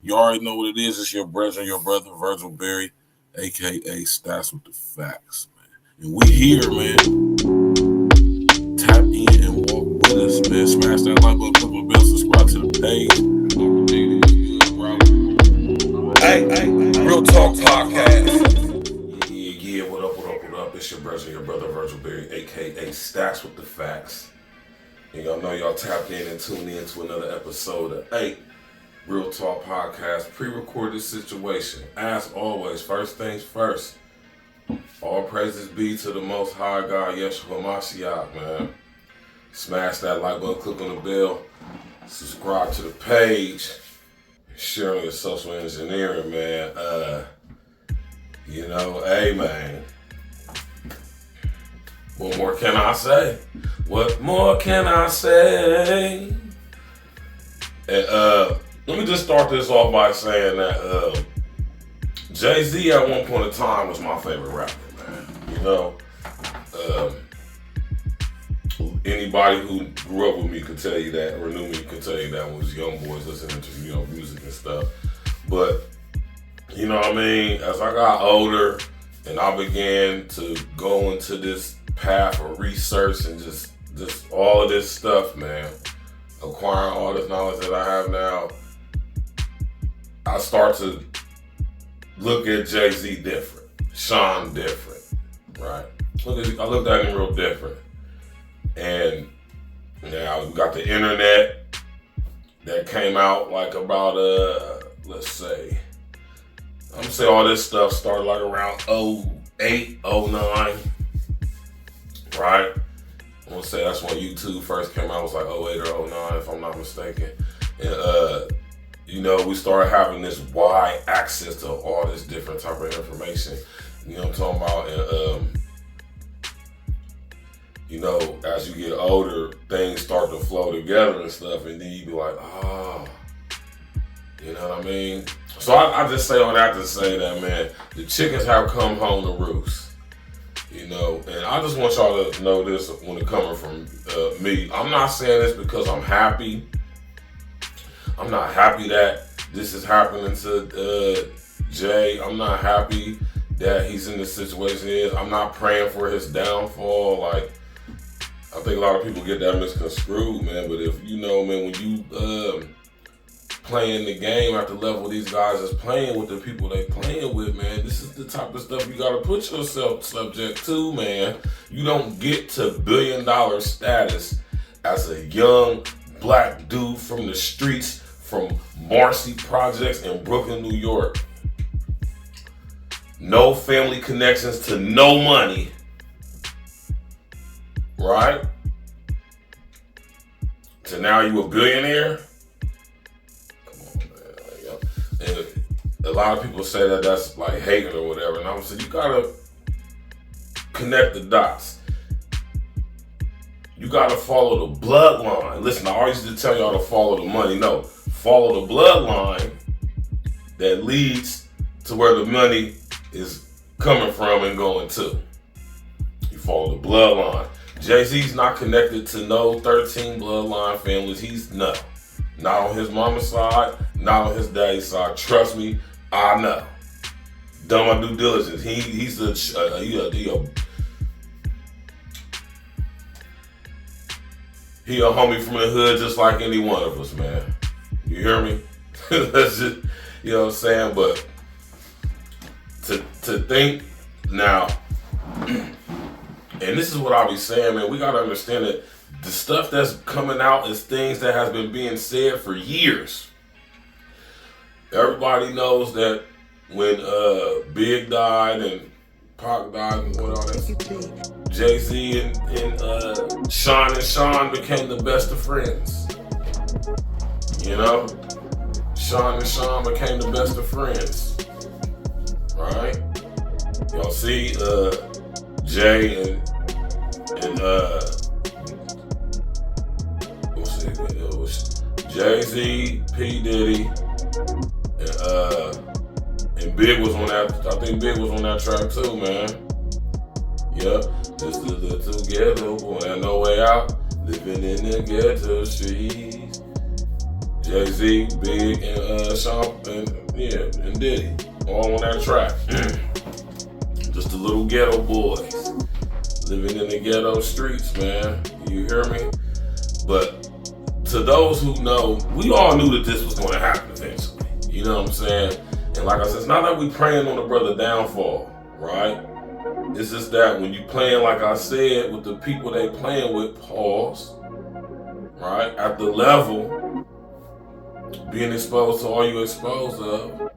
You already know what it is. It's your brother, Virgil Berry, a.k.a. Stats with the Facts, man. And we here, man. Tap in and walk with us, man. Smash that like button, click the bell, subscribe to the page. Hey, Real Talk Podcast. Yeah, what up? It's your brother, Virgil Berry, a.k.a. Stats with the Facts. And y'all know y'all tapped in and tuned in to another episode of Real Talk Podcast, pre-recorded situation. As always, first things first, all praises be to the Most High God, Yeshua Mashiach, man. Smash that like button, click on the bell, subscribe to the page, share on your social engineering, man. Hey, man. What more can I say? What more can I say? And, let me just start this off by saying that Jay-Z at one point in time was my favorite rapper, man. You know, anybody who grew up with me could tell you that, or knew me could tell you that, was young boys listening to, music and stuff. But, you know what I mean? As I got older and I began to go into this path of research and just all of this stuff, man, acquiring all this knowledge that I have now, I start to look at Jay-Z different, Sean different, right? I looked at him real different. And now we got the internet that came out like about, let's say, I'm gonna say all this stuff started like around 08, 09, right? I'm gonna say that's when YouTube first came out. It was like 08 or 09, if I'm not mistaken. And, we started having this wide access to all this different type of information. You know what I'm talking about? And, as you get older, things start to flow together and stuff. And then you be like, you know what I mean? So I just say all that to say that, man, the chickens have come home to roost. And I just want y'all to know this when it coming from me. I'm not saying this because I'm happy. I'm not happy that this is happening to Jay. I'm not happy that he's in this situation he is. I'm not praying for his downfall. Like, I think a lot of people get that misconstrued, man. But if when you playing the game at the level these guys is playing with the people they playing with, man, this is the type of stuff you gotta put yourself subject to, man. You don't get to $1 billion status as a young black dude from the streets, from Marcy Projects in Brooklyn, New York. No family connections to no money. Right? So now you a billionaire? Come on, man. And a lot of people say that that's like hating or whatever. And I'm saying you gotta connect the dots. You gotta follow the bloodline. Listen, I always used to tell y'all to follow the money. No, follow the bloodline that leads to where the money is coming from and going to. You follow the bloodline. Jay-Z's not connected to no 13 bloodline families. He's not on his mama's side, not on his daddy's side. Trust me, I know. Done my due diligence. He's a homie from the hood, just like any one of us, man. You hear me? That's just, you know what I'm saying? But to think now, and this is what I'll be saying, man, we gotta understand that the stuff that's coming out is things that has been being said for years. Everybody knows that when Big died and Pac died and what all that, Jay-Z and Sean became the best of friends. Sean and Sean became the best of friends. Right? Y'all see Jay and it was Jay-Z, P.DIDDY, and Big was on that. I think Big was on that track too, man. Yep, just the together, boy, and no way out. Living in the ghetto streets. Jay-Z, Big, and Sean, and Diddy, all on that track. Just the little ghetto boys living in the ghetto streets, man. You hear me? But to those who know, we all knew that this was going to happen eventually. You know what I'm saying? And like I said, it's not that we praying on the brother downfall, right? It's just that when you playing, like I said, with the people they playing with, pause, right? At the level, being exposed to all you exposed of,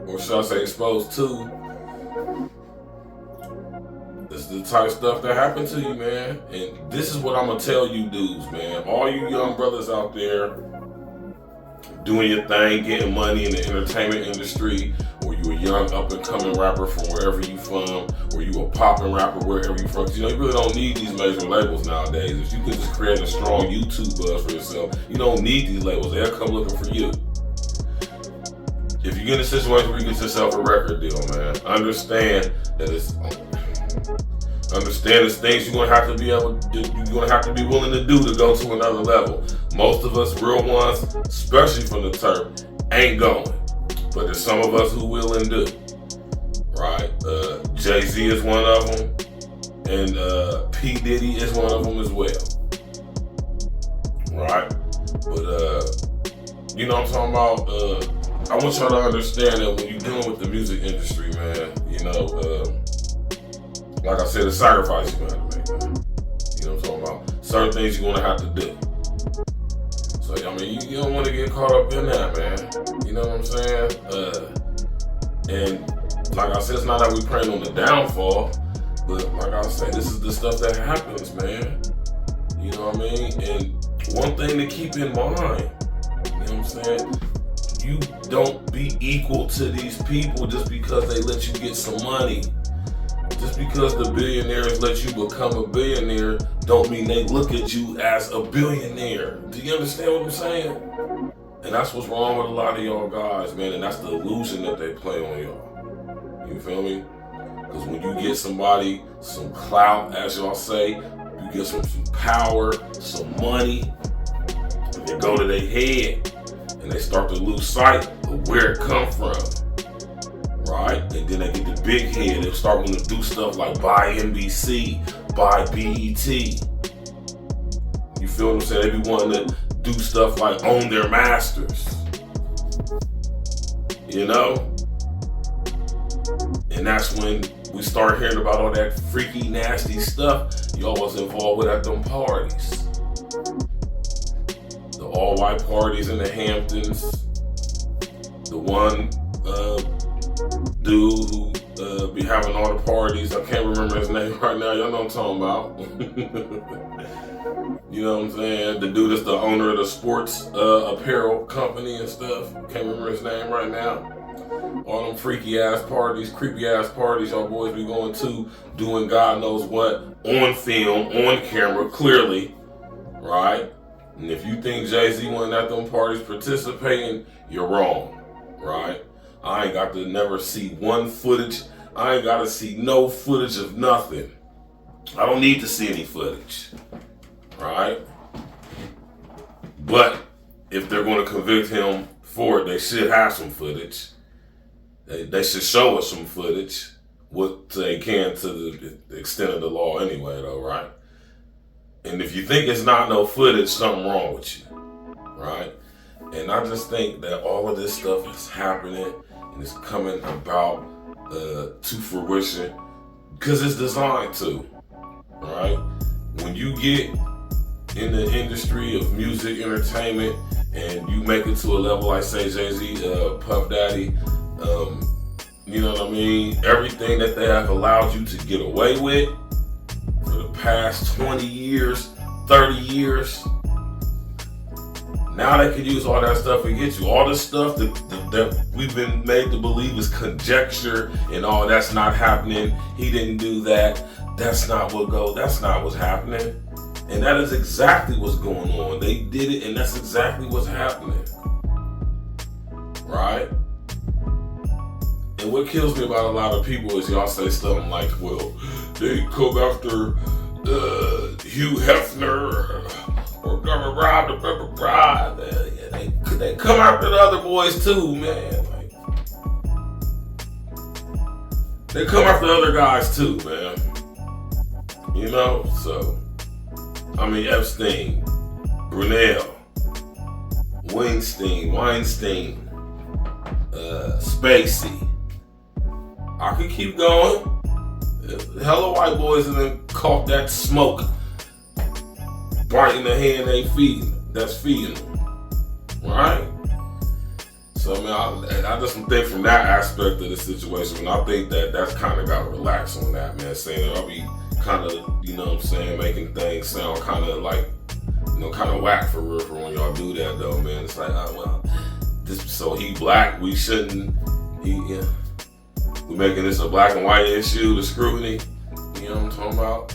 or should I say exposed to, it's the type of stuff that happened to you, man. And this is what I'm gonna tell you dudes, man. All you young brothers out there doing your thing, getting money in the entertainment industry, or you a young up and coming rapper from wherever you from, or you a popping rapper wherever you from. 'Cause, you know, you really don't need these major labels nowadays. If you can just create a strong YouTube buzz for yourself, you don't need these labels. They'll come looking for you. If you get in a situation where you get yourself a record deal, man, understand that it's things you're gonna have to be able to do, you're gonna have to be willing to do to go to another level. Most of us real ones, especially from the turf, ain't going. But there's some of us who will and do. Right? Jay-Z is one of them, and P.DIDDY is one of them as well. Right? But you know what I'm talking about? I want y'all to understand that when you're dealing with the music industry, man, you know, like I said, it's sacrifice you're gonna have to make, man. You know what I'm talking about? Certain things you're gonna have to do. So, I mean, you don't want to get caught up in that, man. You know what I'm saying? And like I said, it's not that we praying on the downfall, but like I said, this is the stuff that happens, man. You know what I mean? And one thing to keep in mind, you know what I'm saying? You don't be equal to these people just because they let you get some money. Just because the billionaires let you become a billionaire don't mean they look at you as a billionaire. Do you understand what I'm saying? And that's what's wrong with a lot of y'all guys, man. And that's the illusion that they play on y'all. You feel me? Because when you get somebody some clout, as y'all say, you get some power, some money, and they go to their head and they start to lose sight of where it come from. Right? And then they get the big head. They start wanting to do stuff like buy NBC, buy BET. You feel what I'm saying? They be wanting to do stuff like own their masters. You know? And that's when we start hearing about all that freaky, nasty stuff y'all was involved with at them parties. The all-white parties in the Hamptons. The one dude who be having all the parties. I can't remember his name right now. Y'all know what I'm talking about. You know what I'm saying? The dude that's the owner of the sports apparel company and stuff. Can't remember his name right now. All them freaky ass parties, creepy ass parties y'all boys be going to, doing God knows what, on film, on camera, clearly. Right? And if you think Jay-Z wasn't at them parties participating, you're wrong. Right? I ain't got to never see one footage. I ain't got to see no footage of nothing. I don't need to see any footage. Right? But if they're going to convict him for it, they should have some footage. They should show us some footage. What they can to the extent of the law anyway, though, right? And if you think it's not no footage, something wrong with you. Right? And I just think that all of this stuff is happening and it's coming about to fruition because it's designed to, right? When you get in the industry of music, entertainment, and you make it to a level like, say, Jay-Z, Puff Daddy, you know what I mean? Everything that they have allowed you to get away with for the past 20 years, 30 years, now they can use all that stuff against you. All this stuff that we've been made to believe is conjecture and all that's not happening. He didn't do that. That's not what's happening. And that is exactly what's going on. They did it and that's exactly what's happening. Right? And what kills me about a lot of people is y'all say something like, well, they come after Hugh Hefner or Governor Rob the Pepper Pride. Yeah, they come after the other boys too, man. Like, they come after other guys too, man. You know, so I mean Epstein, Brunel, Weinstein, Spacey. I could keep going. Hella white boys and then caught that smoke, biting the hand they feeding. That's feeding them, right? So I mean, I just think from that aspect of the situation, and I think that that's kind of got to relax on that, man. Saying that I'll be kind of, you know what I'm saying, making things sound kind of like, you know, kind of whack for real for when y'all do that though, man. It's like, oh, well, this, so he black, we shouldn't, yeah. We making this a black and white issue, the scrutiny. You know what I'm talking about?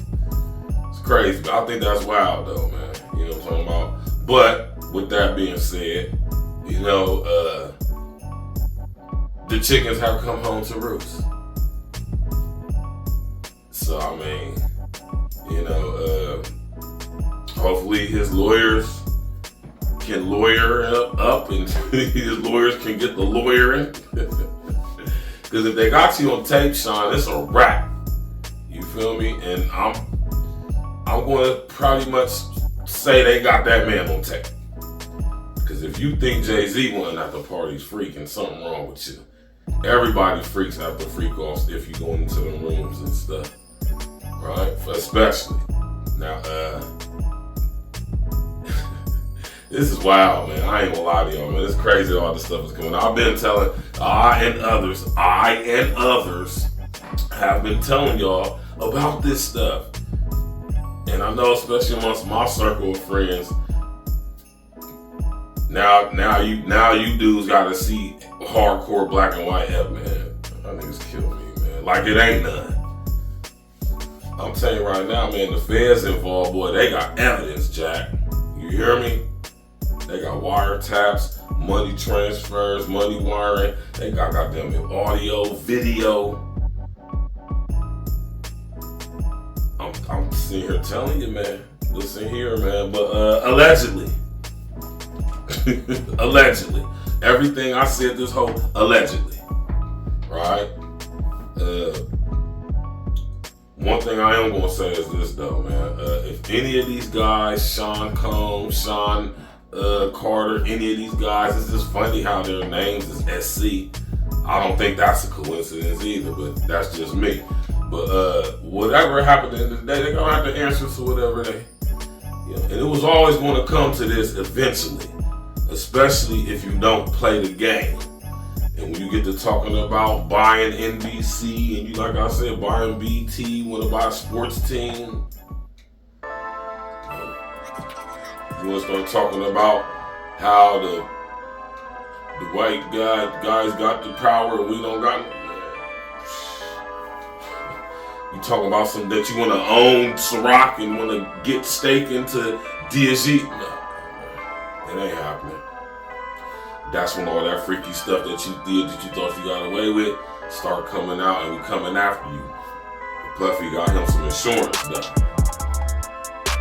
It's crazy, but I think that's wild though, man. You know what I'm talking about? But with that being said, you know, the chickens have come home to roost. So I mean, you know, hopefully his lawyers can lawyer up and his lawyers can get the lawyering. Because if they got you on tape, Sean, it's a wrap. You feel me? And I'm going to pretty much say they got that man on tape. Because if you think Jay-Z wasn't at the parties freaking, something wrong with you. Everybody freaks out the freak off if you go into the rooms and stuff. Right? Especially. Now, this is wild, man. I ain't gonna lie to y'all, man. It's crazy all this stuff is coming out. I've been telling, I and others have been telling y'all about this stuff. And I know, especially amongst my circle of friends, now you dudes gotta see hardcore black and white F, man. That niggas kill me, man. Like it ain't none. I'm telling you right now, man, the feds involved, boy, they got evidence, Jack. You hear me? They got wiretaps, money transfers, money wiring. They got goddamn audio, video. I'm sitting here telling you, man. Listen here, man. But allegedly, allegedly, everything I said this whole allegedly, right? One thing I am gonna say is this though, man. If any of these guys, Sean Combs, Sean Carter, any of these guys, it's just funny how their names is SC. I don't think that's a coincidence either, but that's just me. But whatever happened at the end of the day, they're gonna have to answer to whatever they, you know, and it was always gonna come to this eventually, especially if you don't play the game. And when you get to talking about buying NBC and you, like I said, buying BT, want to buy a sports team, you want to start talking about how the white guys got the power and we don't got it. You talking about something that you want to own Ciroc and want to get stake into DSG? No, it ain't happening. That's when all that freaky stuff that you did that you thought you got away with start coming out and we coming after you. Puffy got him some insurance stuff.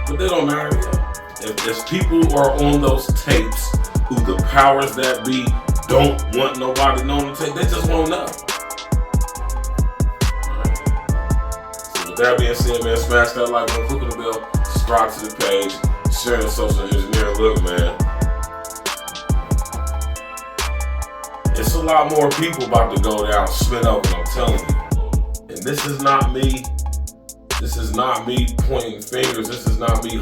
But they don't matter, yeah. If people are on those tapes who the powers that be don't want nobody knowing the tape, they just won't know. Right. So with that being said, man, smash that like button, click on the bell, subscribe to the page, share the social engineering. Look, man, it's a lot more people about to go down spin open, I'm telling you. And this is not me. This is not me pointing fingers. This is not me.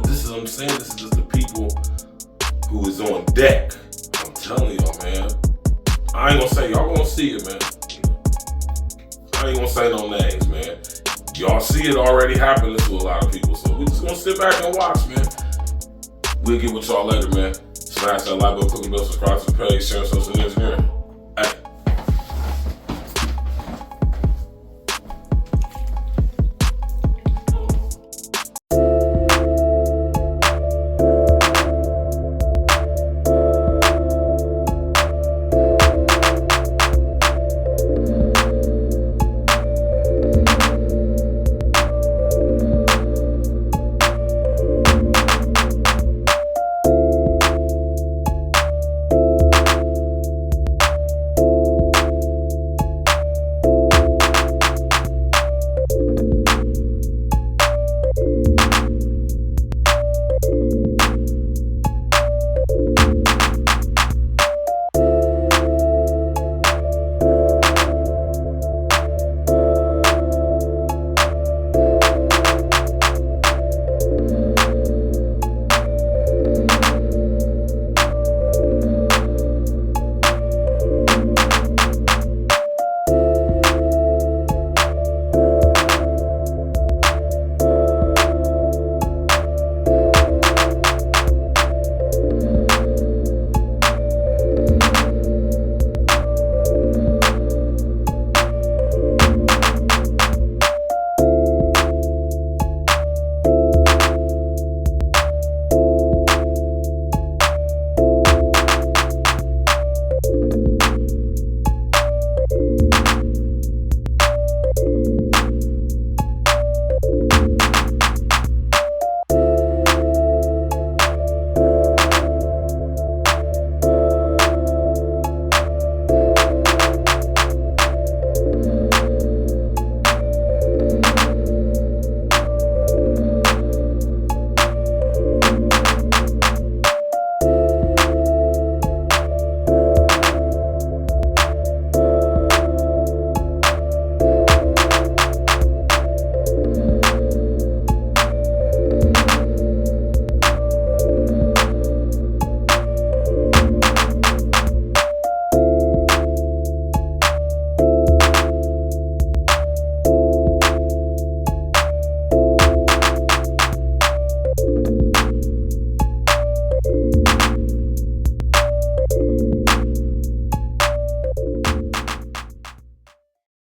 This is what I'm saying. This is just the people who is on deck. I'm telling y'all, man. I ain't gonna say y'all gonna see it, man. I ain't gonna say no names, man. Y'all see it already happening to a lot of people, so we just gonna sit back and watch, man. We'll get with y'all later, man. Smash that like button, click the bell, subscribe to the page, share social engineering.